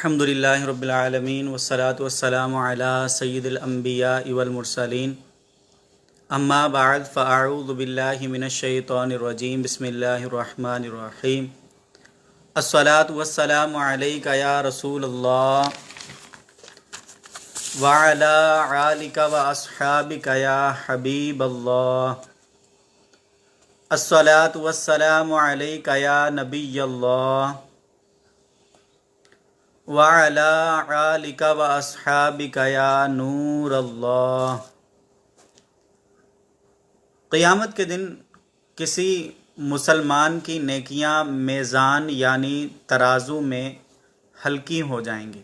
الحمدللہ رب العالمین والصلاة والسلام علی سید الانبیاء والمرسلین اما بعد فاعوذ باللہ من الشیطان الرجیم بسم اللہ الرحمن الرحیم الصلاة والسلام علیک یا رسول اللہ وعلی آلک واصحابک یا حبیب اللہ الصلاة والسلام علیک یا نبی اللہ وَعَلَىٰ آلِكَ وَأَصْحَابِكَ يَا نور اللہ۔ قیامت کے دن کسی مسلمان کی نیکیاں میزان یعنی ترازو میں ہلکی ہو جائیں گی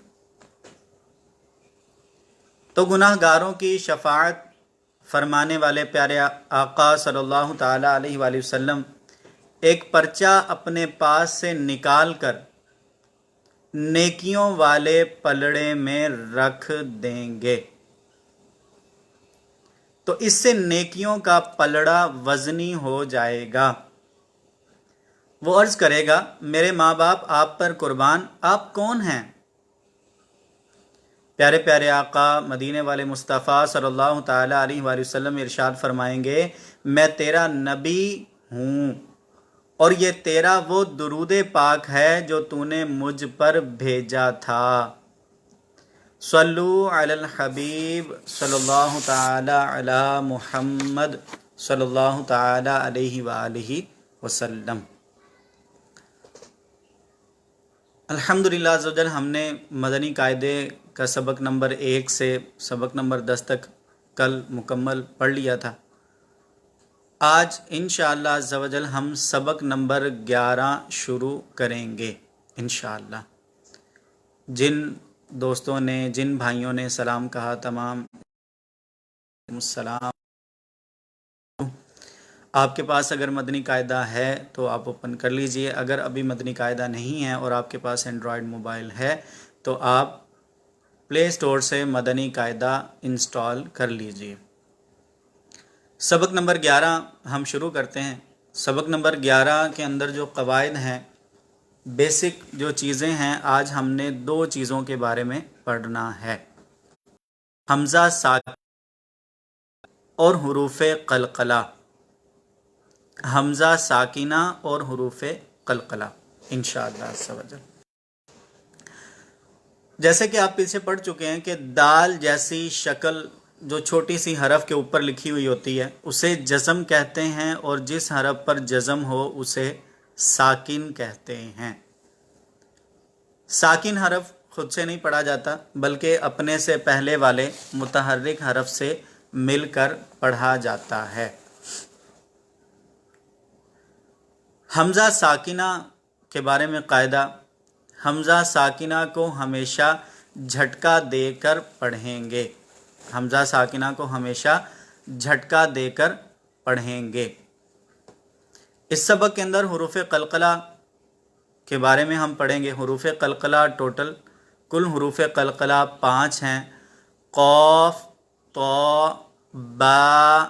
تو گناہ گاروں کی شفاعت فرمانے والے پیارے آقا صلی اللہ تعالیٰ علیہ وآلہ وسلم ایک پرچہ اپنے پاس سے نکال کر نیکیوں والے پلڑے میں رکھ دیں گے تو اس سے نیکیوں کا پلڑا وزنی ہو جائے گا۔ وہ عرض کرے گا میرے ماں باپ آپ پر قربان، آپ کون ہیں؟ پیارے پیارے آقا مدینے والے مصطفیٰ صلی اللہ تعالیٰ علیہ وآلہ وسلم ارشاد فرمائیں گے میں تیرا نبی ہوں اور یہ تیرا وہ درود پاک ہے جو تو نے مجھ پر بھیجا تھا۔ صلو علی الحبیب صلی اللہ تعالی علی محمد صلی اللہ تعالی علیہ وآلہ وسلم۔ الحمدللہ عز و جل ہم نے مدنی قاعدے کا سبق نمبر 1 سے سبق نمبر 10 تک کل مکمل پڑھ لیا تھا۔ آج انشاءاللہ عز و جل ہم سبق نمبر 11 شروع کریں گے انشاءاللہ۔ جن دوستوں نے جن بھائیوں نے سلام کہا تمام السلام۔ آپ کے پاس اگر مدنی قاعدہ ہے تو آپ اوپن کر لیجئے، اگر ابھی مدنی قاعدہ نہیں ہے اور آپ کے پاس اینڈرائیڈ موبائل ہے تو آپ پلے اسٹور سے مدنی قاعدہ انسٹال کر لیجئے۔ سبق نمبر 11 ہم شروع کرتے ہیں۔ سبق نمبر 11 کے اندر جو قواعد ہیں، بیسک جو چیزیں ہیں، آج ہم نے 2 چیزوں کے بارے میں پڑھنا ہے، حمزہ ساکن اور حروف قلقلہ۔ حمزہ ساکنہ اور حروف قلقلہ انشاءاللہ عز و جل۔ جیسے کہ آپ پیچھے پڑھ چکے ہیں کہ دال جیسی شکل جو چھوٹی سی حرف کے اوپر لکھی ہوئی ہوتی ہے اسے جزم کہتے ہیں، اور جس حرف پر جزم ہو اسے ساکن کہتے ہیں۔ ساکن حرف خود سے نہیں پڑھا جاتا بلکہ اپنے سے پہلے والے متحرک حرف سے مل کر پڑھا جاتا ہے۔ حمزہ ساکنہ کے بارے میں قاعدہ، حمزہ ساکنہ کو ہمیشہ جھٹکا دے کر پڑھیں گے۔ حمزہ ساکنہ کو ہمیشہ جھٹکا دے کر پڑھیں گے۔ اس سبق کے اندر حروف قلقلہ کے بارے میں ہم پڑھیں گے۔ حروف قلقلہ ٹوٹل کل حروف قلقلہ 5 ہیں، قاف، طا، با،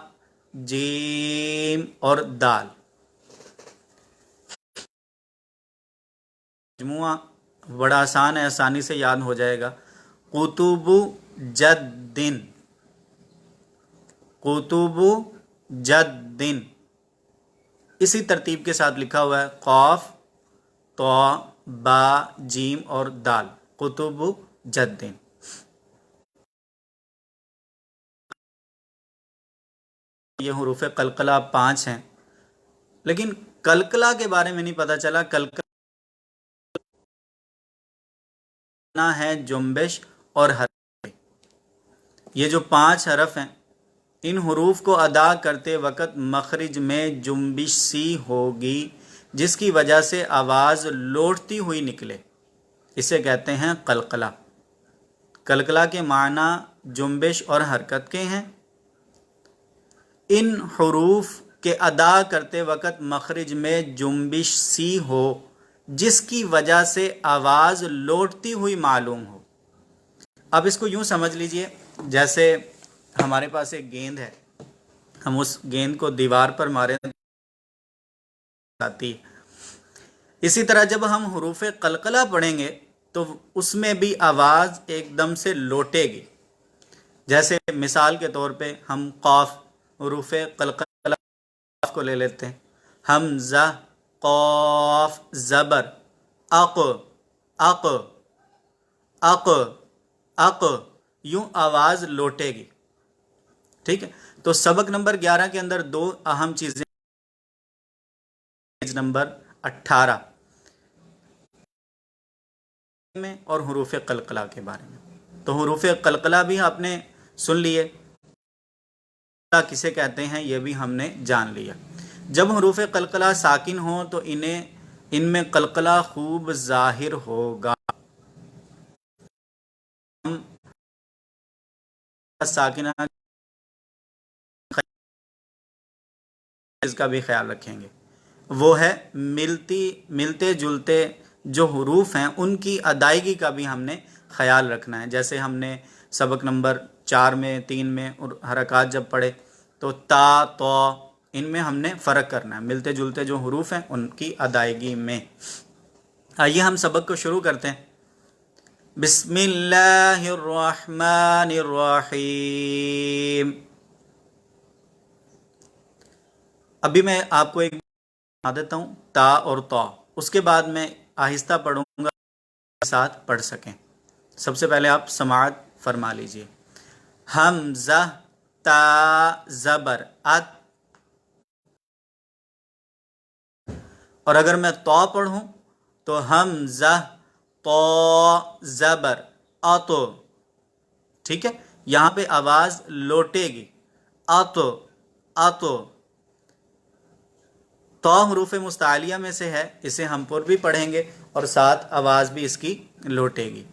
جیم اور دال۔ مجموعہ بڑا آسان ہے، آسانی سے یاد ہو جائے گا۔ قطب جدن، قطب جدن اسی ترتیب کے ساتھ لکھا ہوا ہے، قاف، طا، با، جیم اور دال، قطب جدن۔ یہ حروف قلقلہ 5 ہیں، لیکن قلقلہ کے بارے میں نہیں پتہ چلا۔ قلقلہ ہے جنبش اور حرف۔ یہ جو 5 حرف ہیں ان حروف کو ادا کرتے وقت مخرج میں جنبش سی ہوگی جس کی وجہ سے آواز لوٹتی ہوئی نکلے، اسے کہتے ہیں قلقلہ۔ قلقلہ کے معنی جنبش اور حرکت کے ہیں۔ ان حروف کے ادا کرتے وقت مخرج میں جنبش سی ہو جس کی وجہ سے آواز لوٹتی ہوئی معلوم ہو۔ اب اس کو یوں سمجھ لیجئے جیسے ہمارے پاس ایک گیند ہے، ہم اس گیند کو دیوار پر ماریں آتی ہے۔ اسی طرح جب ہم حروف قلقلہ پڑھیں گے تو اس میں بھی آواز ایک دم سے لوٹے گی. جیسے مثال کے طور پہ ہم قاف حروف قلقلہ کو لے لیتے ہیں. حمزہ قاف زبر اق اق اق اق، یوں آواز لوٹے گی. ٹھیک ہے. تو سبق نمبر 11 کے اندر دو اہم چیزیں، پیج نمبر 18 میں اور حروف قلقلہ کے بارے میں. تو حروف قلقلہ بھی آپ نے سن لیے، کسے کہتے ہیں یہ بھی ہم نے جان لیا. جب حروف قلقلہ ساکن ہوں تو ان میں قلقلہ خوب ظاہر ہوگا. ہم ساکنہ اس کا بھی خیال رکھیں گے. وہ ہے ملتے جلتے جو حروف ہیں ان کی ادائیگی کا بھی ہم نے خیال رکھنا ہے. جیسے ہم نے سبق نمبر 4 میں 3 میں اور حرکات جب پڑھے تو تا تو ان میں ہم نے فرق کرنا ہے، ملتے جلتے جو حروف ہیں ان کی ادائیگی میں. آئیے ہم سبق کو شروع کرتے ہیں. بسم اللہ الرحمن الرحیم. ابھی میں آپ کو ایک بتا دیتا ہوں تا اور تو، اس کے بعد میں آہستہ پڑھوں گا ساتھ پڑھ سکیں. سب سے پہلے آپ سماعت فرما لیجئے. حمزہ تا زبر ات، اور اگر میں تو پڑھوں تو حمزہ تو زبر اتو. ٹھیک ہے. یہاں پہ آواز لوٹے گی، اتو اتو. تو حروف مستعلیہ میں سے ہے، اسے ہم پر بھی پڑھیں گے اور ساتھ آواز بھی اس کی لوٹے گی.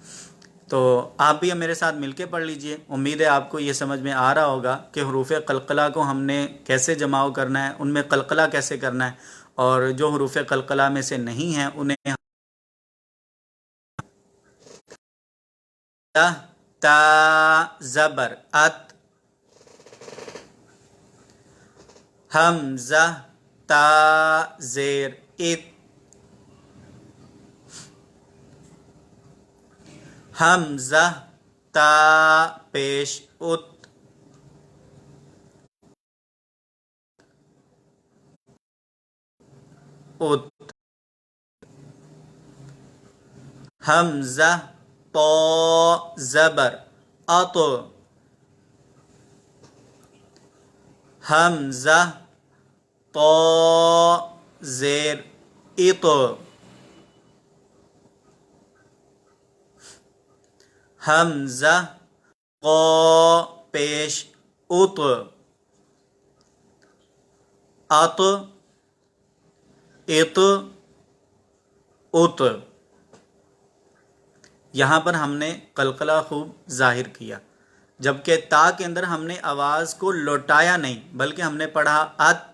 تو آپ بھی میرے ساتھ مل کے پڑھ لیجئے. امید ہے آپ کو یہ سمجھ میں آ رہا ہوگا کہ حروف قلقلہ کو ہم نے کیسے جمع کرنا ہے، ان میں قلقلہ کیسے کرنا ہے، اور جو حروف قلقلہ میں سے نہیں ہیں انہیں تا زبر ات، حمزہ تا زیر ات، حمزہ تا پیش ات، ات. حمزہ تو زبر اتو، حمزہ تو زیر اتو، حمزہ قو پیش ات، ات ات ات. یہاں پر ہم نے قلقلہ خوب ظاہر کیا، جبکہ تا کے اندر ہم نے آواز کو لوٹایا نہیں، بلکہ ہم نے پڑھا ات.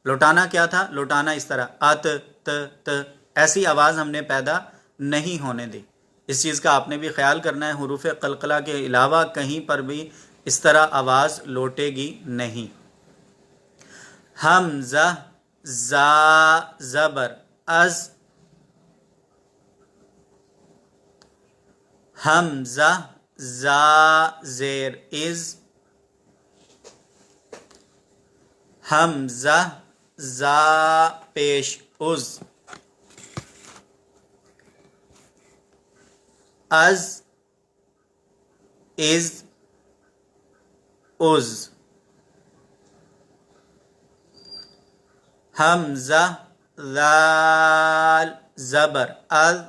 لوٹانا کیا تھا؟ لوٹانا اس طرح ات ت ت، ایسی آواز ہم نے پیدا نہیں ہونے دی. اس چیز کا آپ نے بھی خیال کرنا ہے. حروف قلقلہ کے علاوہ کہیں پر بھی اس طرح آواز لوٹے گی نہیں. حمزہ زا زبر از، حمزہ زا زیر از، حمزہ زا پیش از، از از از. حمزہ ذال زبر اذ،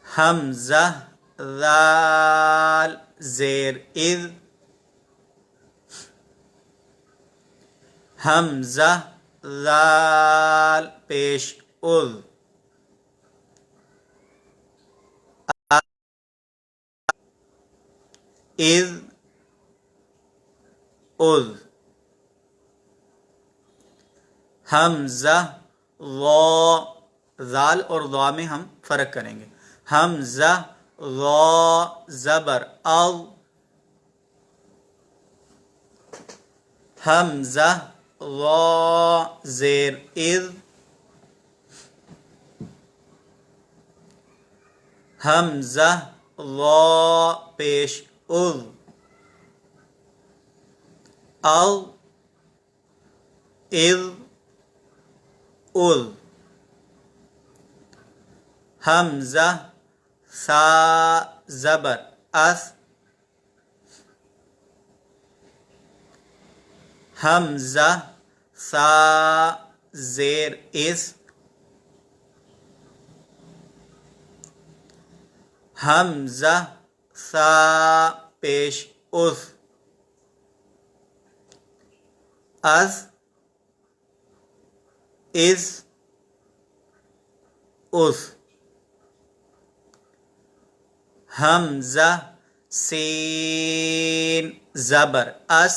حمزہ ذال زیر اذ، حمزہ ذال پیش اذ، اذ اذ. حمزہ ضا، ذال اور ضا میں ہم فرق کریں گے. حمزہ ضا زبر اض، حمزہ ضا زیر اذ، حمزہ وا پیش اذ، او اذ اذ، حمزہ سا زبر اس، حمزہ سا زیر اس، حمزہ سا پیش اس، از اس اس، حمزہ سین زبر اس،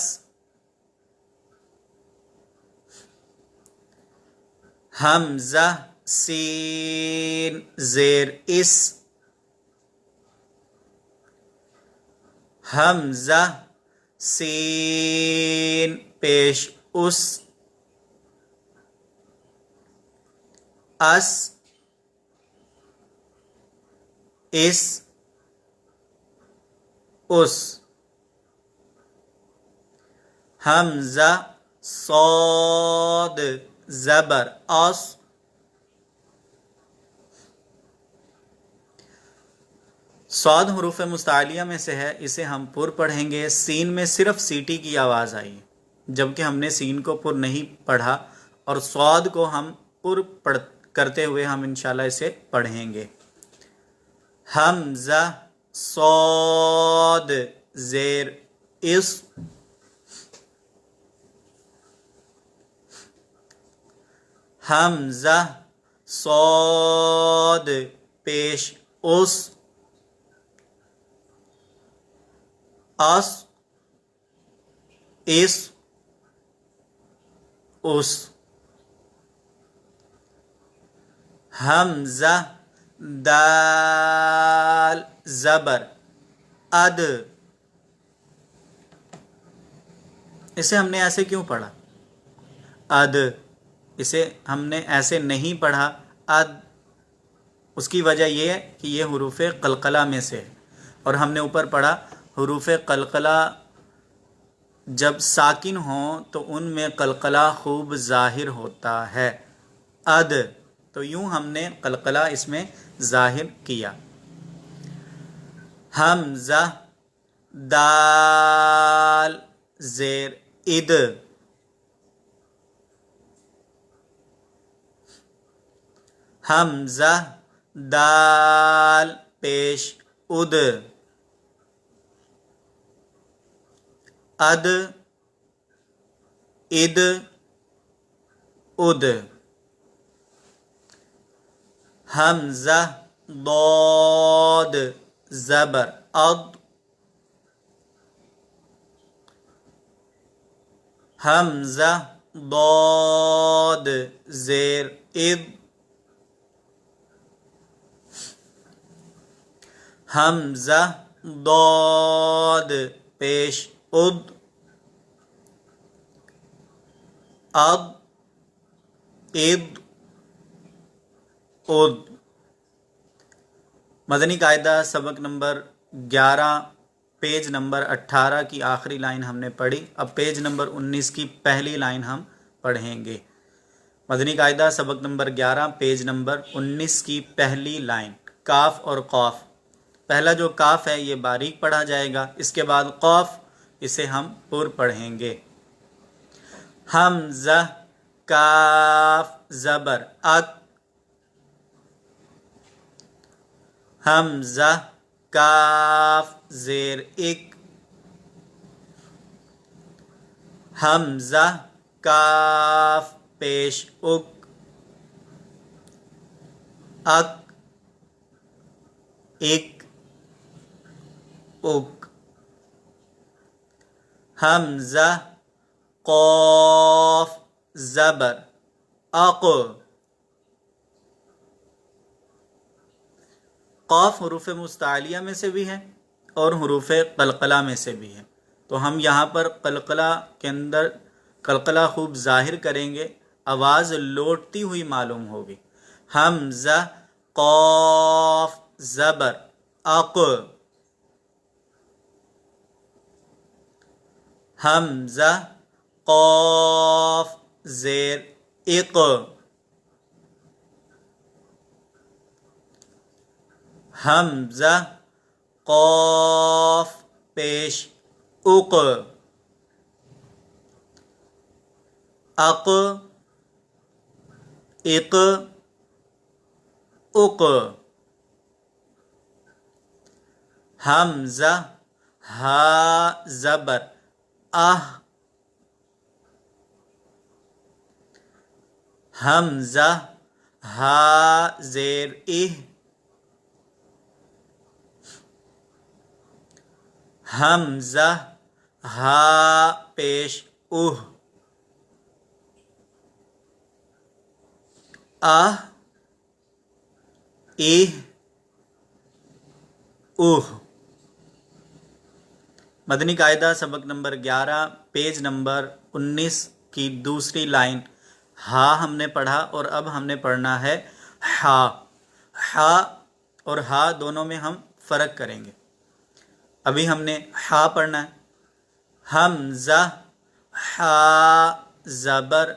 حمزہ سین زیر اس، حمزہ سین پیش اس، اس اس اس، حمزہ صاد زبر اس، صاد حروف مستعلیہ میں سے ہے، اسے ہم پر پڑھیں گے۔ سین میں صرف سیٹی کی آواز آئی جبکہ ہم نے سین کو پر نہیں پڑھا، اور صاد کو ہم پر کرتے ہوئے ہم انشاءاللہ اسے پڑھیں گے۔ حمزہ صاد زیر اس، حمزہ صاد پیش اس، اس اس اس، حمزہ دال زبر اد، اسے ہم نے ایسے کیوں پڑھا اد؟ اسے ہم نے ایسے نہیں پڑھا اد، اس کی وجہ یہ ہے کہ یہ حروف قلقلہ میں سے ہے، اور ہم نے اوپر پڑھا حروف قلقلہ جب ساکن ہوں تو ان میں قلقلہ خوب ظاہر ہوتا ہے۔ اد، تو یوں ہم نے قلقلہ اس میں ظاہر کیا۔ حمزہ دال زیر اد، حمزہ دال پیش اد، اد اد اد، حمزہ ضاد زبر اض، حمزہ ضاد زیر اذ، حمزہ ضاد پیش اد، اض اذ اد۔ مدنی قاعدہ سبق نمبر 11 پیج نمبر 18 کی آخری لائن ہم نے پڑھی، اب پیج نمبر 19 کی پہلی لائن ہم پڑھیں گے۔ مدنی قاعدہ سبق نمبر 11 پیج نمبر 19 کی پہلی لائن، کاف اور قاف۔ پہلا جو کاف ہے یہ باریک پڑھا جائے گا، اس کے بعد قاف، اسے ہم پر پڑھیں گے۔ حمزہ کاف زبر اک، حمزہ کاف زیر اک، حمزہ کاف پیش اک، اک اک اک، حمزہ قاف زبر اق، قاف حروف مستعلیہ میں سے بھی ہے اور حروف قلقلہ میں سے بھی ہے، تو ہم یہاں پر قلقلہ کے اندر قلقلہ خوب ظاہر کریں گے، آواز لوٹتی ہوئی معلوم ہوگی۔ حمزہ قاف زبر اق، حمزہ قاف زیر اق، حمزہ قاف پیش اق، اق اق اق، حمزہ ہا زبر اہ، حمزہ ہا زیر اہ، حمزہ ہا پیش اہ، اہ اہ اہ۔ مدنی قاعدہ سبق نمبر 11 پیج نمبر 19 کی دوسری لائن ہا ہم نے پڑھا، اور اب ہم نے پڑھنا ہے ہا۔ ہا اور ہا دونوں میں ہم فرق کریں گے۔ ابھی ہم نے ہا پڑھنا ہے، حمزہ ہا زبر،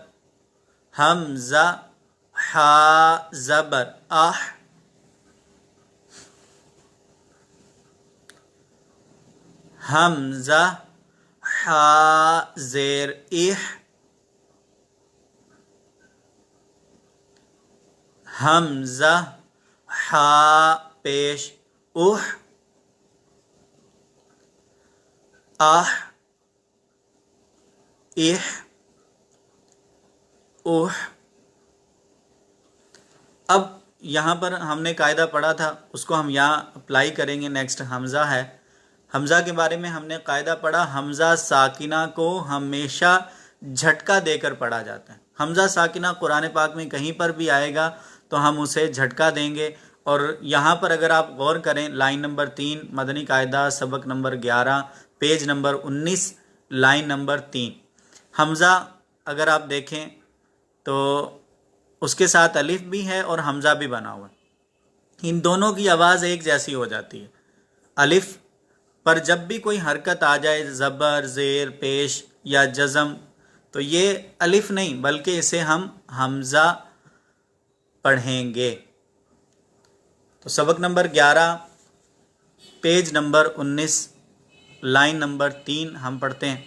حمزہ ہا زبر اہ، حمزہ ہا زیر اہ، حمزہ ہا پیش اہ، اہ اہ اہ۔ اب یہاں پر ہم نے قاعدہ پڑھا تھا، اس کو ہم یہاں اپلائی کریں گے۔ نیکسٹ حمزہ ہے، حمزہ کے بارے میں ہم نے قاعدہ پڑھا، حمزہ ساکنہ کو ہمیشہ جھٹکا دے کر پڑھا جاتا ہے۔ حمزہ ساکنہ قرآن پاک میں کہیں پر بھی آئے گا تو ہم اسے جھٹکا دیں گے، اور یہاں پر اگر آپ غور کریں لائن نمبر 3 مدنی قاعدہ سبق number 11 page number 19 line number 3، حمزہ اگر آپ دیکھیں تو اس کے ساتھ الف بھی ہے اور حمزہ بھی بنا ہوا ہے، ان دونوں کی آواز ایک جیسی ہو جاتی ہے۔ الف پر جب بھی کوئی حرکت آ جائے، زبر، زیر، پیش یا جزم، تو یہ الف نہیں بلکہ اسے ہم حمزہ پڑھیں گے۔ تو سبق number 11 page number 19 line number 3 ہم پڑھتے ہیں،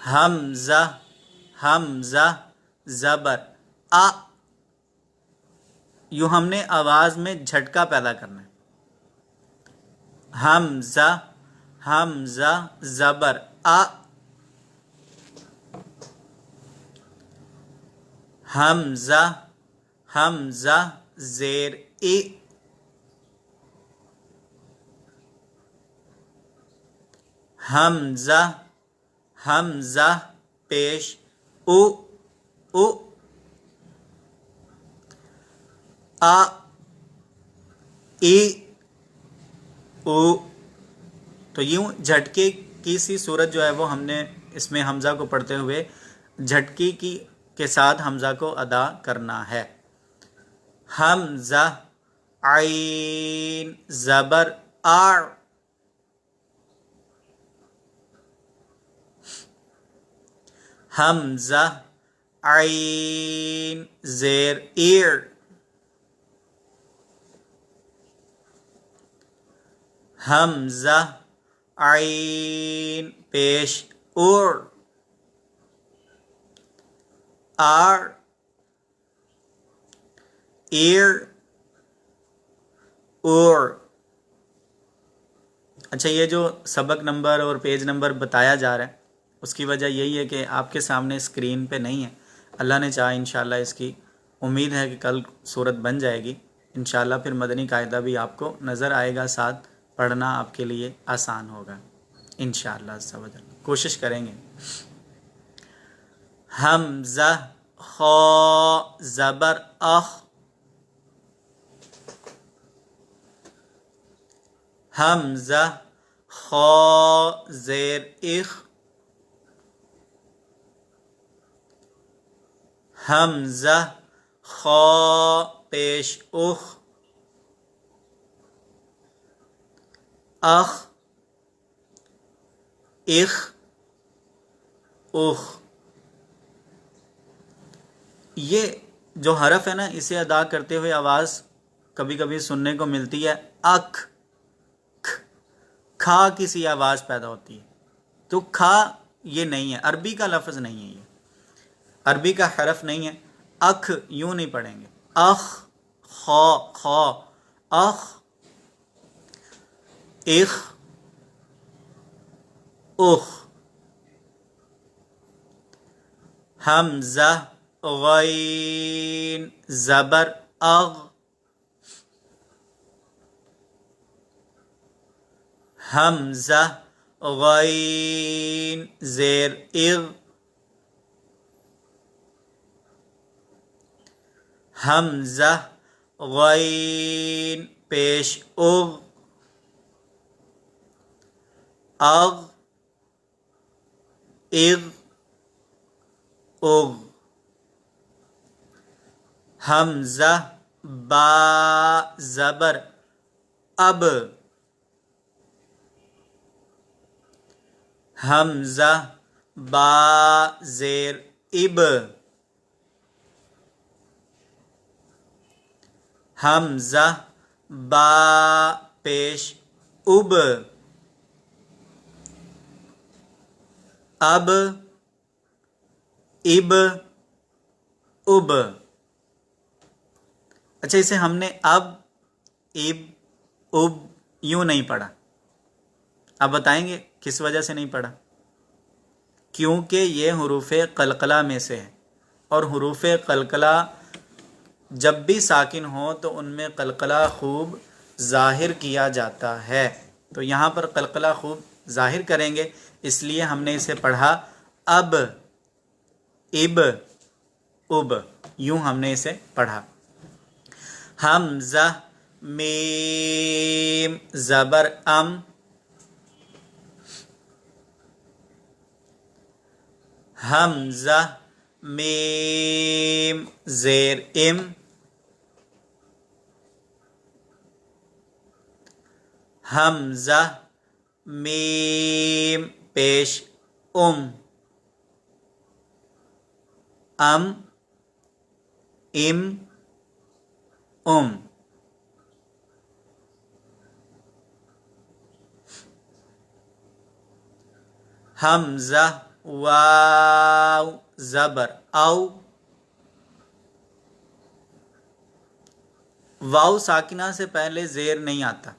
حمزہ حمزہ زبر آ، یوں ہم نے آواز میں جھٹکا پیدا کرنا ہے۔ حمزہ حمزہ زبر آ، حمزہ حمزہ زیر ای، حمزہ حمزہ پیش او او، آ ای او۔ تو یوں جھٹکے کی سی صورت جو ہے وہ ہم نے اس میں حمزہ کو پڑھتے ہوئے جھٹکی کے ساتھ حمزہ کو ادا کرنا ہے۔ حمزہ عین زبر آ، حمزہ عین زیر ایر، حمزہ عین پیش اور، آر ایر اور۔ اچھا، یہ جو سبق نمبر اور پیج نمبر بتایا جا رہا ہے اس کی وجہ یہی ہے کہ آپ کے سامنے اسکرین پہ نہیں ہے۔ اللہ نے چاہا انشاءاللہ اس کی امید ہے کہ کل صورت بن جائے گی انشاءاللہ، پھر مدنی قاعدہ بھی آپ کو نظر آئے گا، ساتھ پڑھنا آپ کے لیے آسان ہوگا انشاءاللہ عز و جل، کوشش کریں گے۔ حمزہ خا زبر اخ، حمزہ خا زیر اخ، حمزہ خا پیش اخ، اخ، اخ، اخ. یہ جو حرف ہے نا، اسے ادا کرتے ہوئے آواز کبھی کبھی سننے کو ملتی ہے اک، کھا کی سی آواز پیدا ہوتی ہے. تو کھا یہ نہیں ہے، عربی کا لفظ نہیں ہے، یہ عربی کا حرف نہیں ہے. اکھ یوں نہیں پڑھیں گے، اخ، خا، خا، اخ، اخ، اخ. حمزہ، غین، زبر اغ، حمزہ، غین، زیر اغ، حمزہ، غین، پیش اغ، اغ، اغ، اغ. حمزہ، با، زبر اب، حمزہ، با، زیر اب، حمزہ، با، پیش اب، اب، اب، اب. اچھا، اسے ہم نے اب، اب، اب یوں نہیں پڑھا. اب بتائیں گے کس وجہ سے نہیں پڑھا؟ کیونکہ یہ حروف قلقلہ میں سے ہے، اور حروف قلقلہ جب بھی ساکن ہو تو ان میں قلقلہ خوب ظاہر کیا جاتا ہے. تو یہاں پر قلقلہ خوب ظاہر کریں گے، اس لیے ہم نے اسے پڑھا اب، اب، اب، یوں ہم نے اسے پڑھا. حمزہ، میم، زبر ام، حمزہ، میم، زیر ام، حمزہ، میم، پیش ام، ام، ام، ام. حمزہ، واو، زبر او، واو ساکنہ سے پہلے زیر نہیں آتا،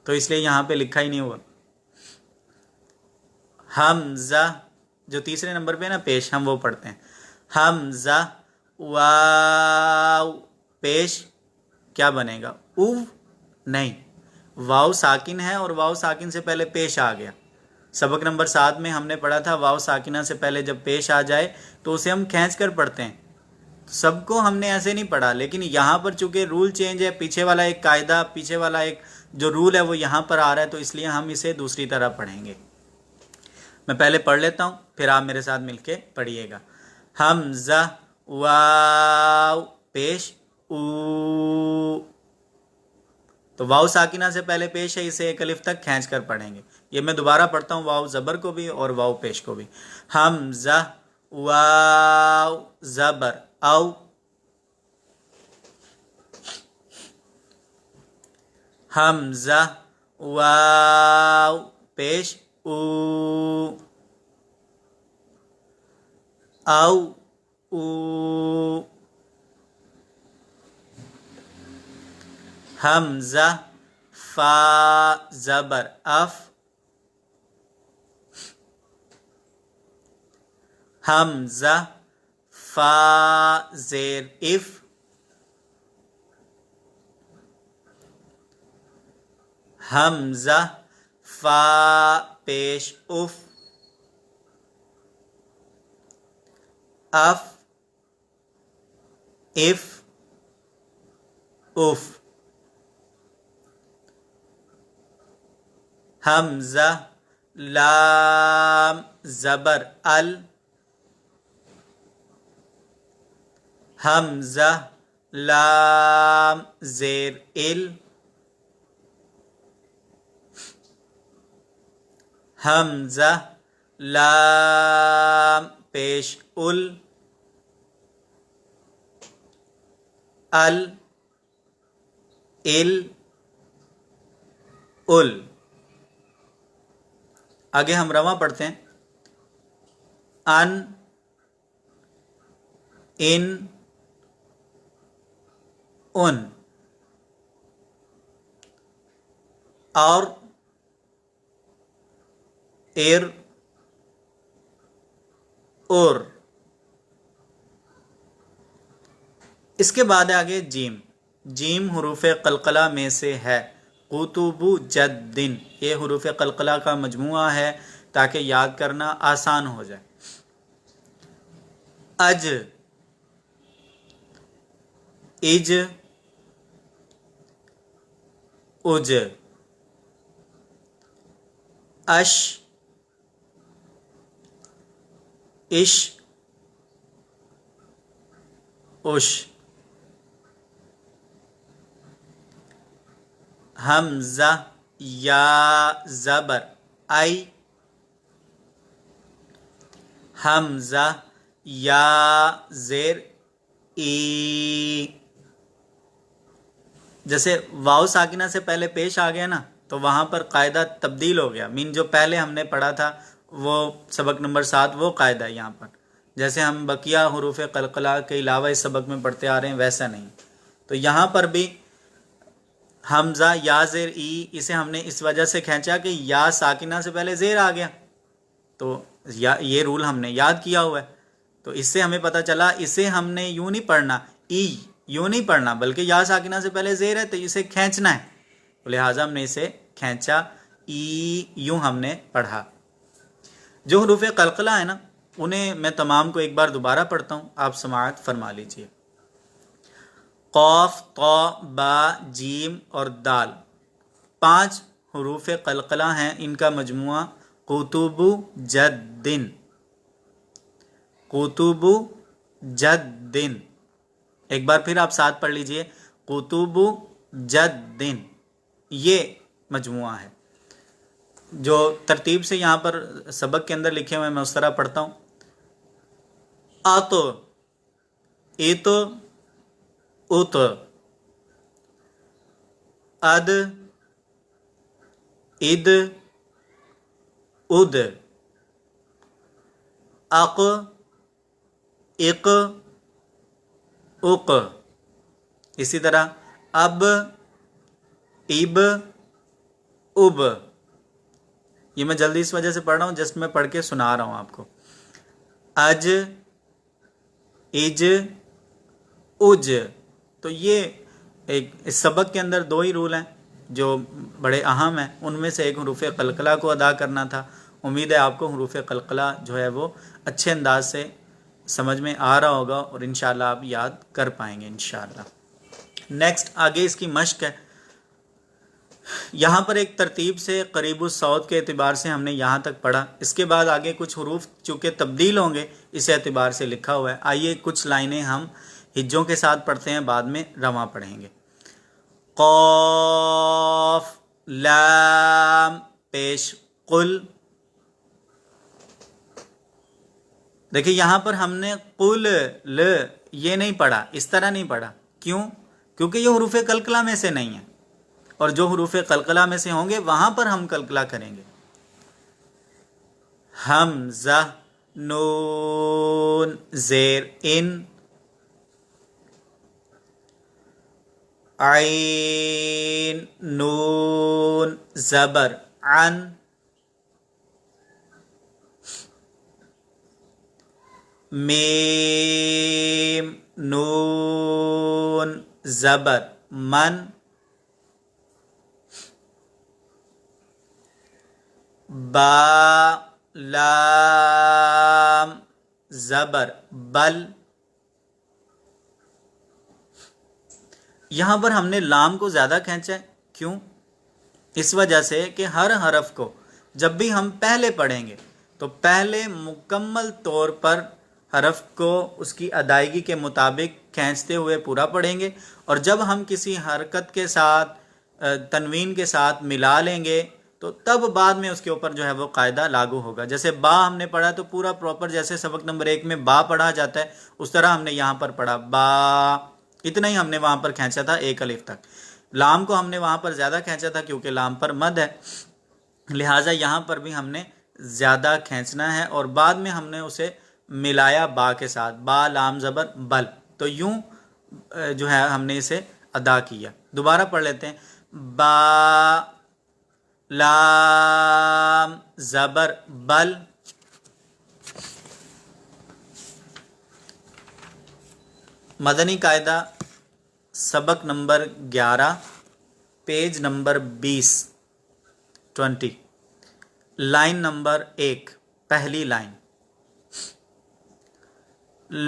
تو اس لیے یہاں پہ لکھا ہی نہیں ہوا. حمزہ جو تیسرے نمبر پہ نا پیش، ہم وہ پڑھتے ہیں. حمزہ، واو، پیش کیا بنے گا؟ او نہیں، واو ساکن ہے اور واو ساکن سے پہلے پیش آ گیا. سبق نمبر 7 میں ہم نے پڑھا تھا واو ساکنہ سے پہلے جب پیش آ جائے تو اسے ہم کھینچ کر پڑھتے ہیں. سب کو ہم نے ایسے نہیں پڑھا، لیکن یہاں پر چونکہ رول چینج ہے، پیچھے والا ایک قاعدہ، پیچھے والا ایک جو رول ہے وہ یہاں پر آ رہا ہے، تو اس لیے ہم اسے دوسری طرح پڑھیں گے. میں پہلے پڑھ لیتا ہوں، پھر آپ میرے ساتھ مل کے پڑھیے گا. حمزہ، واو، پیش او. تو واو ساکنہ سے پہلے پیش ہے، اسے ایک الف تک کھینچ کر پڑھیں گے. یہ میں دوبارہ پڑھتا ہوں، واو زبر کو بھی اور واو پیش کو بھی. حمزہ، واو، زبر او، حمزہ، واو، پیش او، او، او. حمزہ، فا، زبر اف، حمزہ، فا، زیر اف، حمزہ، فا، پیش اف، اف، اف، اف. حمزہ، لام، زبر ال، حمزہ، لام، زیر ال، حمزہ لام پیش ال ال آگے ہم رواں پڑھتے ہیں ان ان ان اور اور اس کے بعد آگے جیم جیم حروف قلقلہ میں سے ہے قطب جدن یہ حروف قلقلہ کا مجموعہ ہے تاکہ یاد کرنا آسان ہو جائے اج اج اج اش اش اش حمزہ یا زبر آئی حمزہ یا زیر ای جیسے واو ساکنہ سے پہلے پیش آ گیا نا تو وہاں پر قاعدہ تبدیل ہو گیا مین جو پہلے ہم نے پڑھا تھا وہ سبق نمبر 7 وہ قاعدہ ہے یہاں پر جیسے ہم بقیہ حروف قلقلہ کے علاوہ اس سبق میں پڑھتے آ رہے ہیں ویسا نہیں تو یہاں پر بھی حمزہ یا زیر ای اسے ہم نے اس وجہ سے کھینچا کہ یا ساکنہ سے پہلے زیر آ گیا تو یہ رول ہم نے یاد کیا ہوا ہے تو اس سے ہمیں پتہ چلا اسے ہم نے یوں نہیں پڑھنا ای یوں نہیں پڑھنا بلکہ یا ساکنہ سے پہلے زیر ہے تو اسے کھینچنا ہے لہٰذا ہم نے اسے کھینچا ای یوں ہم نے پڑھا جو حروف قلقلہ ہیں نا انہیں میں تمام کو ایک بار دوبارہ پڑھتا ہوں آپ سماعت فرما لیجئے قاف طا با جیم اور دال 5 حروف قلقلہ ہیں ان کا مجموعہ قطب جدن قطب جدن ایک بار پھر آپ ساتھ پڑھ لیجئے قطب جدن یہ مجموعہ ہے جو ترتیب سے یہاں پر سبق کے اندر لکھے ہوئے میں اس طرح پڑھتا ہوں آتو ایتو ات اد اد اد اق اق اق اسی طرح اب اب اب یہ میں جلدی اس وجہ سے پڑھ رہا ہوں جس میں پڑھ کے سنا رہا ہوں آپ کو اج اج اج تو یہ اس سبق کے اندر 2 ہی رول ہیں جو بڑے اہم ہیں ان میں سے ایک حروف قلقلہ کو ادا کرنا تھا امید ہے آپ کو حروف قلقلہ جو ہے وہ اچھے انداز سے سمجھ میں آ رہا ہوگا اور انشاءاللہ آپ یاد کر پائیں گے انشاءاللہ نیکسٹ آگے اس کی مشق ہے یہاں پر ایک ترتیب سے قریب الصوت کے اعتبار سے ہم نے یہاں تک پڑھا اس کے بعد آگے کچھ حروف چونکہ تبدیل ہوں گے اس اعتبار سے لکھا ہوا ہے آئیے کچھ لائنیں ہم ہجوں کے ساتھ پڑھتے ہیں بعد میں رواں پڑھیں گے قاف لام پیش قل دیکھیں یہاں پر ہم نے قل ل یہ نہیں پڑھا اس طرح نہیں پڑھا کیوں کیونکہ یہ حروف قلقلہ میں سے نہیں ہیں اور جو حروف قلقلہ میں سے ہوں گے وہاں پر ہم قلقلہ کریں گے حمزہ نون زیر ان عین نون زبر عن میم نون زبر من با لام زبر بل یہاں پر ہم نے لام کو زیادہ کھینچا ہے کیوں اس وجہ سے کہ ہر حرف کو جب بھی ہم پہلے پڑھیں گے تو پہلے مکمل طور پر حرف کو اس کی ادائیگی کے مطابق کھینچتے ہوئے پورا پڑھیں گے اور جب ہم کسی حرکت کے ساتھ تنوین کے ساتھ ملا لیں گے تو تب بعد میں اس کے اوپر جو ہے وہ قاعدہ لاگو ہوگا. جیسے با ہم نے پڑھا تو پورا پراپر جیسے سبق نمبر 1 میں با پڑھا جاتا ہے اس طرح ہم نے یہاں پر پڑھا با، اتنا ہی ہم نے وہاں پر کھینچا تھا ایک الف تک. لام کو ہم نے وہاں پر زیادہ کھینچا تھا کیونکہ لام پر مد ہے، لہٰذا یہاں پر بھی ہم نے زیادہ کھینچنا ہے اور بعد میں ہم نے اسے ملایا با کے ساتھ، با لام زبر بل. تو یوں جو ہے ہم نے اسے ادا کیا. دوبارہ پڑھ لیتے ہیں. با لام زبر بل، مدنی قاعدہ سبق number 11 page number 20 line number 1 پہلی لائن.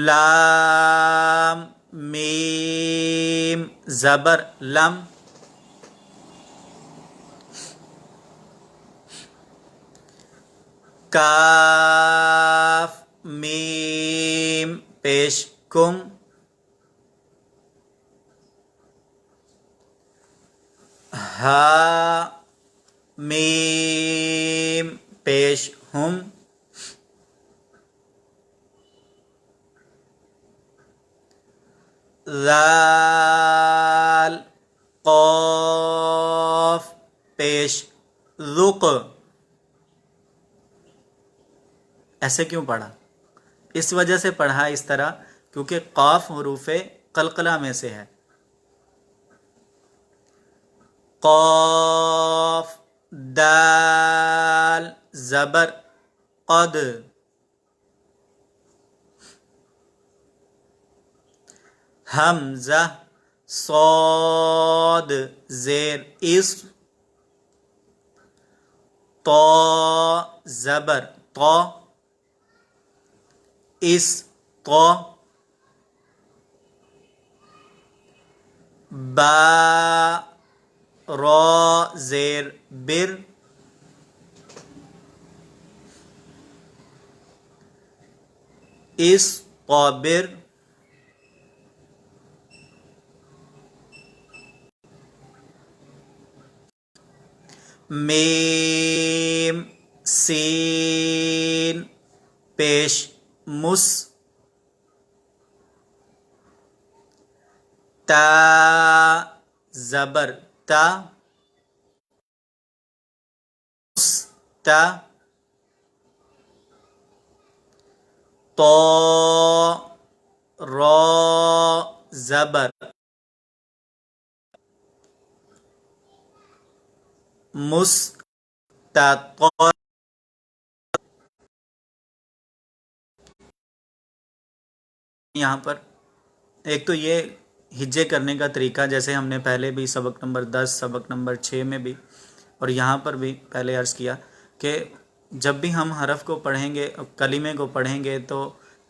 لام میم زبر لم، کاف میم پیش کم، ہا میم پیش ہم، ذال قاف پیش ذق. ایسے کیوں پڑھا؟ اس وجہ سے پڑھا اس طرح کیونکہ قاف حروف قلقلہ میں سے ہے. قاف دال زبر قد، حمزہ صاد زیر اس، طا زبر طا اس طا، با را زیر بر، اس قابر، میم سین پیش مس، تا زبر تا تا، طا را زبر مستطر. یہاں پر ایک تو یہ ہجے کرنے کا طریقہ جیسے ہم نے پہلے بھی سبق نمبر 10 سبق نمبر 6 میں بھی اور یہاں پر بھی پہلے عرض کیا کہ جب بھی ہم حرف کو پڑھیں گے کلمے کو پڑھیں گے تو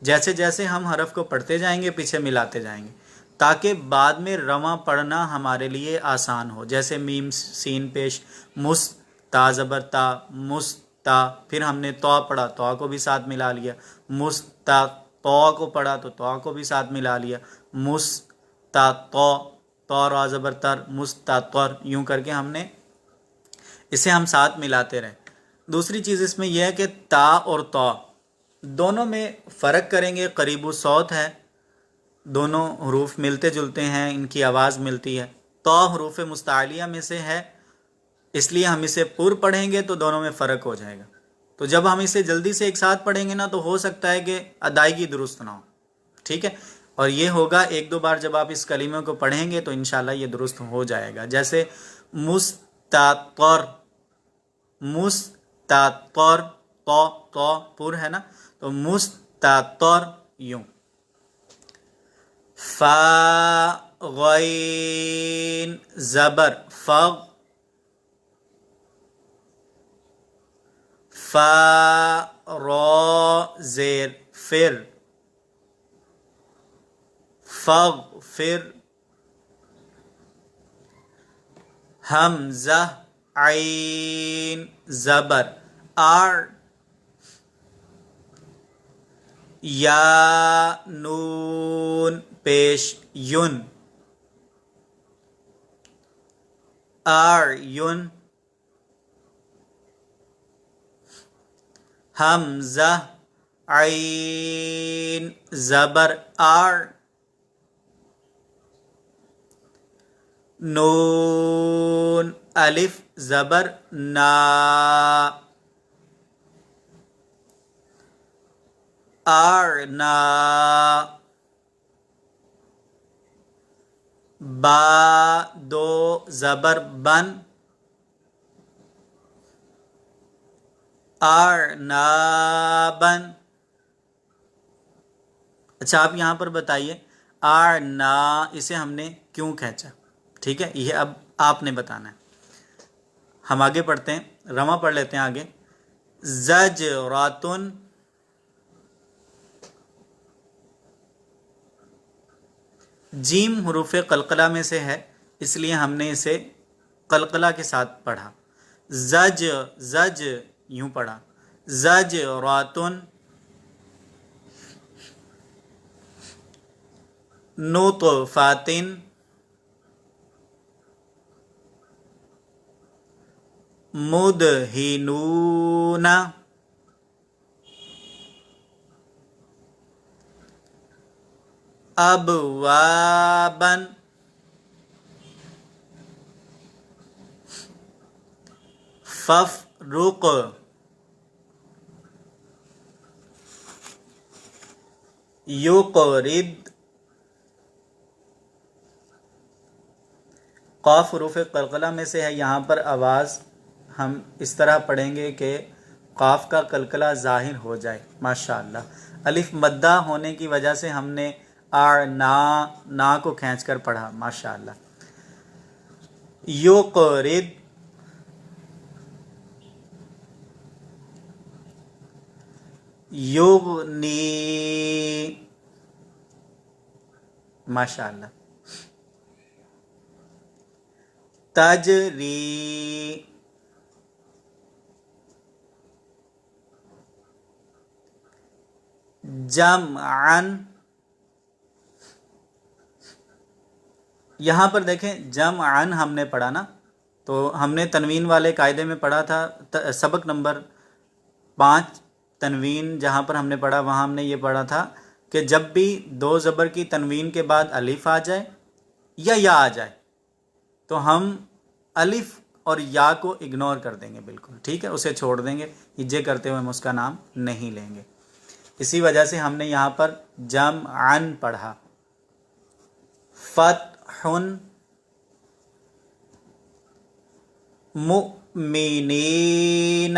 جیسے جیسے ہم حرف کو پڑھتے جائیں گے پیچھے ملاتے جائیں گے تاکہ بعد میں رواں پڑھنا ہمارے لیے آسان ہو. جیسے میم سین پیش مس، تا زبر تا مس تا، پھر ہم نے تو پڑھا تو کو بھی ساتھ ملا لیا، مس تا تو کو پڑھا تو کو بھی ساتھ ملا لیا، مس تا تو را زبر تر مستطر، یوں کر کے ہم نے اسے ہم ساتھ ملاتے رہے. دوسری چیز اس میں یہ ہے کہ تا اور تو دونوں میں فرق کریں گے، قریب و صوت ہے، دونوں حروف ملتے جلتے ہیں، ان کی آواز ملتی ہے. تو حروف مستعلیہ میں سے ہے اس لیے ہم اسے پر پڑھیں گے تو دونوں میں فرق ہو جائے گا. تو جب ہم اسے جلدی سے ایک ساتھ پڑھیں گے نا تو ہو سکتا ہے کہ ادائیگی درست نہ ہو. ٹھیک ہے، اور یہ ہوگا ایک دو بار جب آپ اس کلمے کو پڑھیں گے تو انشاءاللہ یہ درست ہو جائے گا. جیسے مستطر، مستطر تو پر ہے نا، تو مستطر یوں. فا غین زبر فغ، فا را زیر فر، فغفر. حمزہ عین زبر آر، یا نون پیش یون، آر یون. حمزہ عین زبر آر، نون الف زبر نا، آرنا، با دو زبر بن، آرنابن۔ اچھا آپ یہاں پر بتائیے آرنا اسے ہم نے کیوں کھینچا؟ ٹھیک ہے، یہ اب آپ نے بتانا ہے۔ ہم آگے پڑھتے ہیں، رما پڑھ لیتے ہیں آگے۔ زجراتن، جیم حروف قلقلہ میں سے ہے، اس لیے ہم نے اسے قلقلہ کے ساتھ پڑھا۔ زج یوں پڑھا، زجراتن، نطفاتن، مدہنون، ابوابن، ففرق، یقرد۔ قاف حروف قلقلہ میں سے ہے، یہاں پر آواز ہم اس طرح پڑھیں گے کہ قاف کا قلقلہ ظاہر ہو جائے۔ ماشاءاللہ، الف مدہ ہونے کی وجہ سے ہم نے نا کو کھینچ کر پڑھا۔ ماشاءاللہ۔ یقرد، یغنی، ماشاءاللہ۔ تجری، جمعن، یہاں پر دیکھیں جمعن ہم نے پڑھا نا، تو ہم نے تنوین والے قاعدے میں پڑھا تھا، سبق نمبر 5 تنوین جہاں پر ہم نے پڑھا وہاں ہم نے یہ پڑھا تھا کہ جب بھی دو زبر کی تنوین کے بعد الف آ جائے یا آ جائے تو ہم الف اور یا کو اگنور کر دیں گے، بالکل ٹھیک ہے، اسے چھوڑ دیں گے، ہجے کرتے ہوئے ہم اس کا نام نہیں لیں گے۔ اسی وجہ سے ہم نے یہاں پر جمعن پڑھا۔ فتحن، مؤمنین،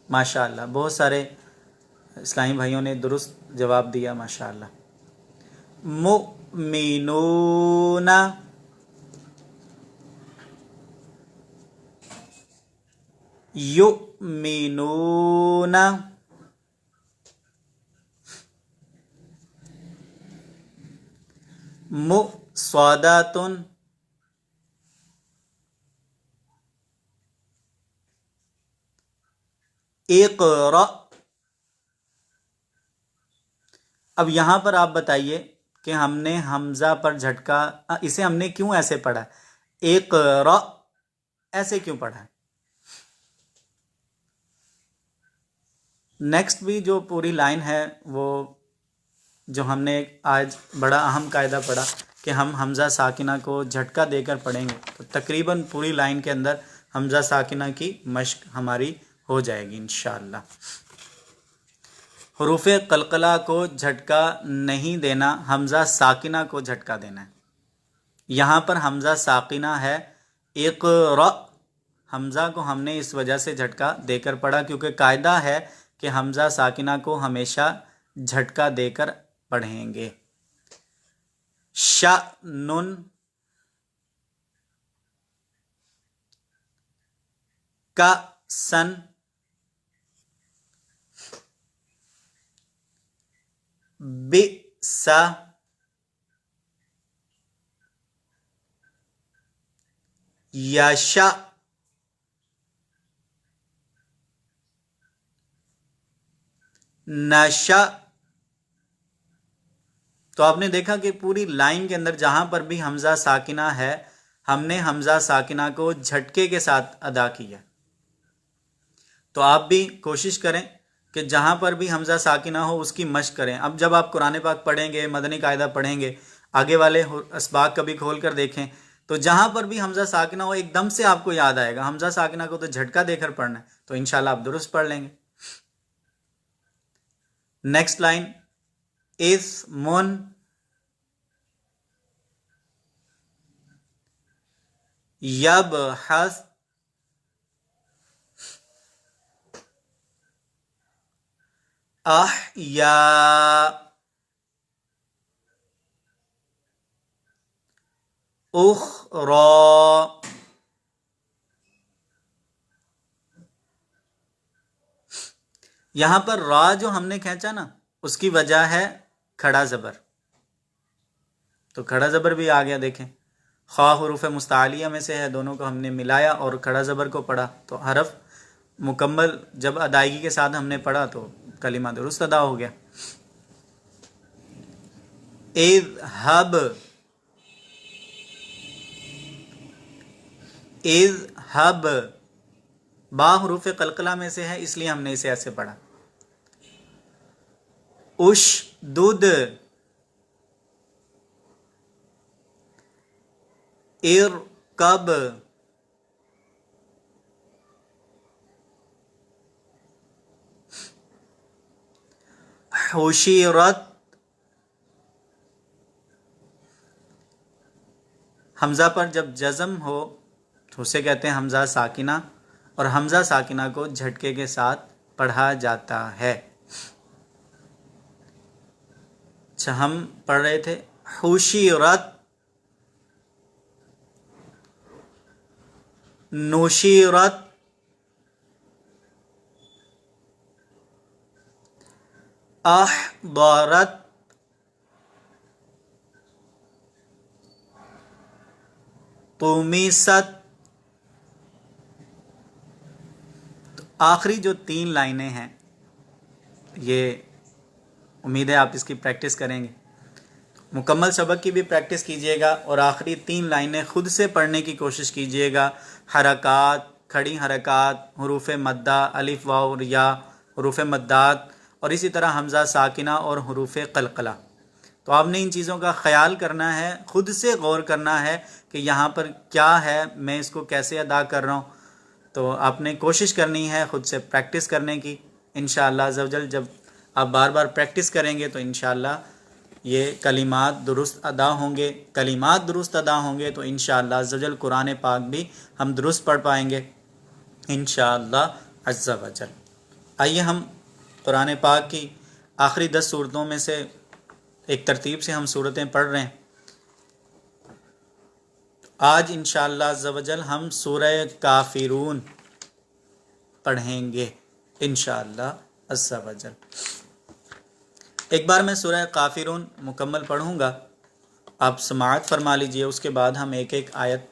ماشاءاللہ بہت سارے اسلامی بھائیوں نے درست جواب دیا، ماشاءاللہ۔ مؤمنون، یؤمنون، مصاداتن، اقرأ۔ اب یہاں پر آپ بتائیے کہ ہم نے حمزہ پر جھٹکا، اسے ہم نے کیوں ایسے پڑھا؟ اقرأ ایسے کیوں پڑھا ہے؟ نیکسٹ بھی جو پوری لائن ہے وہ جو ہم نے آج بڑا اہم قاعدہ پڑھا کہ ہم حمزہ ساکنہ کو جھٹکا دے کر پڑھیں گے، تو تقریباً پوری لائن کے اندر حمزہ ساکنہ کی مشق ہماری ہو جائے گی انشاءاللہ۔ حروف قلقلہ کو جھٹکا نہیں دینا، حمزہ ساکنہ کو جھٹکا دینا ہے۔ یہاں پر حمزہ ساکنہ ہے، اقرأ، حمزہ کو ہم نے اس وجہ سے جھٹکا دے کر پڑھا کیونکہ قاعدہ ہے کہ حمزہ ساکنہ کو ہمیشہ جھٹکا دے کر پڑھیں گے۔ شأنن، کأسن، بئس، یشأ، نشأ۔ تو آپ نے دیکھا کہ پوری لائن کے اندر جہاں پر بھی حمزہ ساکنہ ہے ہم نے حمزہ ساکنہ کو جھٹکے کے ساتھ ادا کیا. تو آپ بھی کوشش کریں کہ جہاں پر بھی حمزہ ساکنہ ہو اس کی مشق کریں. اب جب آپ قرآن پاک پڑھیں گے، مدنی قاعدہ پڑھیں گے، آگے والے اسباق کبھی کھول کر دیکھیں تو جہاں پر بھی حمزہ ساکنہ ہو ایک دم سے آپ کو یاد آئے گا. حمزہ ساکنہ کو تو جھٹکا دے کر پڑھنا ہے، تو انشاءاللہ آپ درست پڑھ لیں گے. نیکسٹ لائن اسمن یبحث احیا اخرى. یہاں پر را جو ہم نے کھینچا نا اس کی وجہ ہے کھڑا زبر. تو کھڑا زبر بھی آ گیا. دیکھیں خا حروف مستعلیہ میں سے ہے، دونوں کو ہم نے ملایا اور کھڑا زبر کو پڑھا تو حرف مکمل جب ادائیگی کے ساتھ ہم نے پڑھا تو کلمہ درست ادا ہو گیا. اذهب اذهب با حروف قلقلہ میں سے ہے اس لیے ہم نے اسے ایسے پڑھا. اشدد ارکب حشرت. حمزہ پر جب جزم ہو تو اسے کہتے ہیں حمزہ ساکنہ، اور حمزہ ساکنہ کو جھٹکے کے ساتھ پڑھا جاتا ہے. اچھا ہم پڑھ رہے تھے حشرت، نشرت، احضرت، طمست. تو آخری جو 3 لائنیں ہیں یہ امید ہے آپ اس کی پریکٹس کریں گے. مکمل سبق کی بھی پریکٹس کیجئے گا اور آخری 3 لائنیں خود سے پڑھنے کی کوشش کیجئے گا. حرکات، کھڑی حرکات، حروف مدہ، الف واو یا حروف مدات، اور اسی طرح حمزہ ساکنہ اور حروف قلقلہ. تو آپ نے ان چیزوں کا خیال کرنا ہے، خود سے غور کرنا ہے کہ یہاں پر کیا ہے، میں اس کو کیسے ادا کر رہا ہوں. تو آپ نے کوشش کرنی ہے خود سے پریکٹس کرنے کی. انشاءاللہ عزوجل جب آپ بار بار پریکٹس کریں گے تو انشاءاللہ یہ کلمات درست ادا ہوں گے. کلمات درست ادا ہوں گے تو انشاءاللہ عزوجل قرآن پاک بھی ہم درست پڑھ پائیں گے انشاءاللہ عزوجل. آئیے ہم قرآن پاک کی آخری 10 صورتوں میں سے ایک ترتیب سے ہم صورتیں پڑھ رہے ہیں. آج انشاءاللہ عزوجل ہم سورہ کافرون پڑھیں گے انشاءاللہ عزوجل. ایک بار میں سورہ کافرون مکمل پڑھوں گا، آپ سماعت فرما لیجئے، اس کے بعد ہم ایک ایک آیت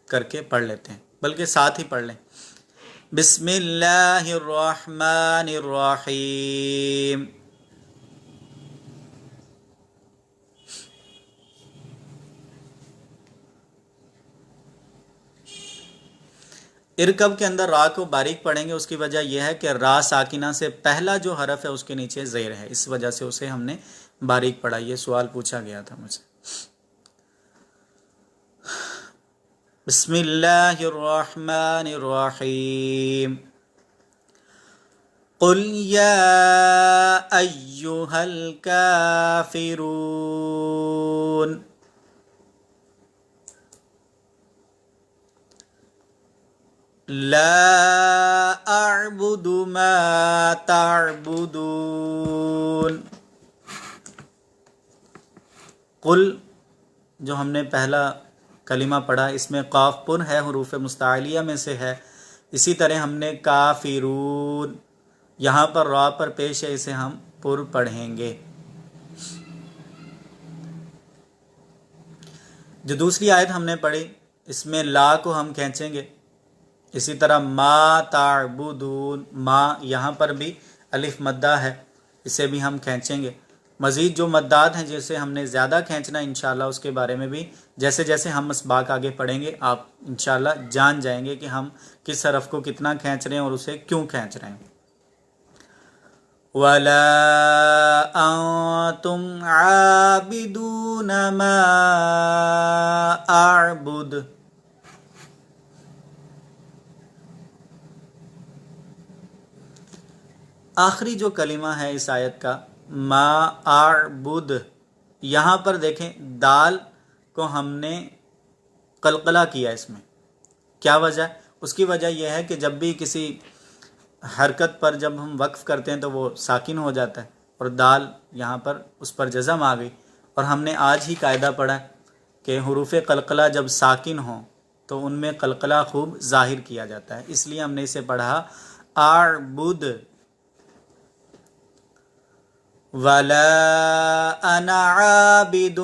کر کے پڑھ لیتے ہیں، بلکہ ساتھ ہی پڑھ لیں. بسم اللہ الرحمن الرحیم. ارکب کے اندر را کو باریک پڑھیں گے، اس کی وجہ یہ ہے کہ را ساکنہ سے پہلا جو حرف ہے اس کے نیچے زیر ہے، اس وجہ سے اسے ہم نے باریک پڑھا. یہ سوال پوچھا گیا تھا مجھ سے. بسم اللہ الرحمن الرحیم. قل یا ایہا الکافرون. لا اعبد ما تعبدون. قل جو ہم نے پہلا کلمہ پڑھا اس میں قاف پر ہے، حروف مستعلیہ میں سے ہے. اسی طرح ہم نے کافرون، یہاں پر را پر پیش ہے، اسے ہم پر پڑھیں گے. جو دوسری آیت ہم نے پڑھی اس میں لا کو ہم کھینچیں گے. اسی طرح ما تعبدون، ما یہاں پر بھی الف مدہ ہے، اسے بھی ہم کھینچیں گے. مزید جو مدات ہیں جیسے ہم نے زیادہ کھینچنا ہے انشاءاللہ اس کے بارے میں بھی جیسے جیسے ہم اسباق آگے پڑھیں گے آپ انشاءاللہ جان جائیں گے کہ ہم کس حرف کو کتنا کھینچ رہے ہیں اور اسے کیوں کھینچ رہے ہیں. وَلَا أَنْتُمْ عَابِدُونَ مَا أَعْبُدُ. آخری جو کلمہ ہے اس آیت کا ما اعبد، یہاں پر دیکھیں دال کو ہم نے قلقلہ کیا اس میں. کیا وجہ؟ اس کی وجہ یہ ہے کہ جب بھی کسی حرکت پر جب ہم وقف کرتے ہیں تو وہ ساکن ہو جاتا ہے اور دال یہاں پر اس پر جزم آ گئی. اور ہم نے آج ہی قاعدہ پڑھا کہ حروف قلقلہ جب ساکن ہوں تو ان میں قلقلہ خوب ظاہر کیا جاتا ہے، اس لیے ہم نے اسے پڑھا اعبد. وَلَا أَنَا عَابِدٌ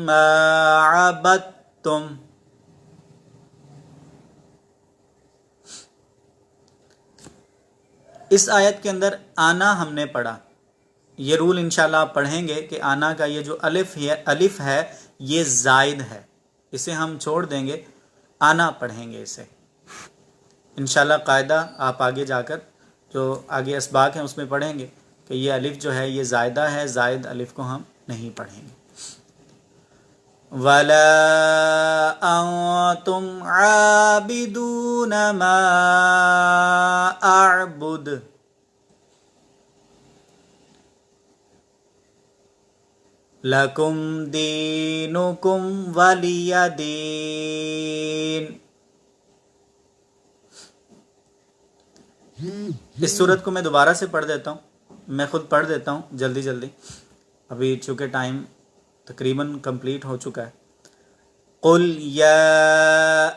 مَّا عَبَدتُّمْ. اس آیت کے اندر آنا ہم نے پڑھا. یہ رول انشاءاللہ آپ پڑھیں گے کہ آنا کا یہ جو الف ہے یہ زائد ہے، اسے ہم چھوڑ دیں گے، آنا پڑھیں گے اسے انشاءاللہ. قاعدہ آپ آگے جا کر جو آگے اسباق ہیں اس میں پڑھیں گے کہ یہ الف جو ہے یہ زائدہ ہے، زائد الف کو ہم نہیں پڑھیں گے. وَلَا أَنْتُمْ عَابِدُونَ مَا أَعْبُدُ. لَكُمْ دِينُكُمْ وَلِيَ دِينِ. اس صورت کو میں دوبارہ سے پڑھ دیتا ہوں، میں خود پڑھ دیتا ہوں جلدی جلدی، ابھی چونکہ ٹائم تقریباً کمپلیٹ ہو چکا ہے. قُلْ يَا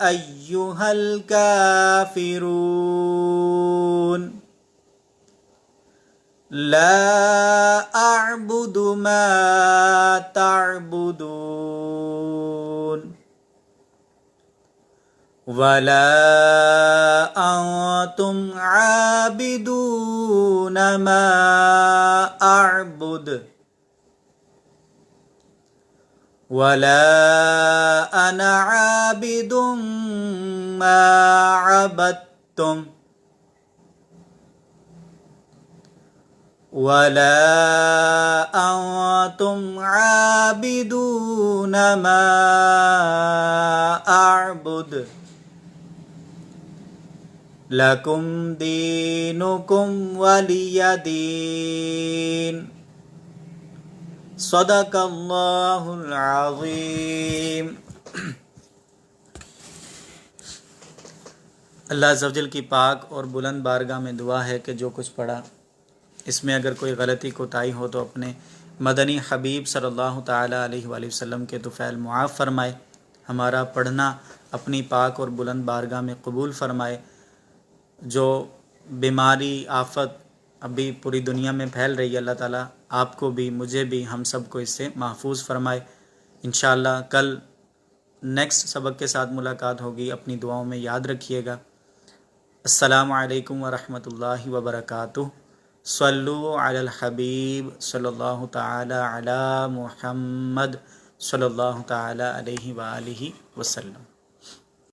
أَيُّهَا الْكَافِرُونَ لَا أَعْبُدُ مَا تَعْبُدُونَ وَلَا أَنْتُمْ عَابِدُونَ مَا أَعْبُدُ وَلَا أَنَا عَابِدٌ مَّا عَبَدتُّمْ وَلَا أَنْتُمْ عَابِدُونَ مَا أَعْبُدُ لَكُمْ دِينُكُمْ وَلِيَ دِينِ. صدق اللہ العظیم. اللہ عز و جل کی پاک اور بلند بارگاہ میں دعا ہے کہ جو کچھ پڑھا اس میں اگر کوئی غلطی کوتاہی ہو تو اپنے مدنی حبیب صلی اللہ تعالیٰ علیہ وآلہ وسلم کے طفیل معاف فرمائے. ہمارا پڑھنا اپنی پاک اور بلند بارگاہ میں قبول فرمائے. جو بیماری آفت ابھی پوری دنیا میں پھیل رہی ہے اللہ تعالیٰ آپ کو بھی مجھے بھی ہم سب کو اس سے محفوظ فرمائے. انشاءاللہ کل نیکسٹ سبق کے ساتھ ملاقات ہوگی. اپنی دعاؤں میں یاد رکھیے گا. السلام علیکم ورحمۃ اللہ وبرکاتہ. صلو علی الحبیب صلی اللہ تعالی علی محمد صلی اللہ تعالی علیہ وآلہ وسلم.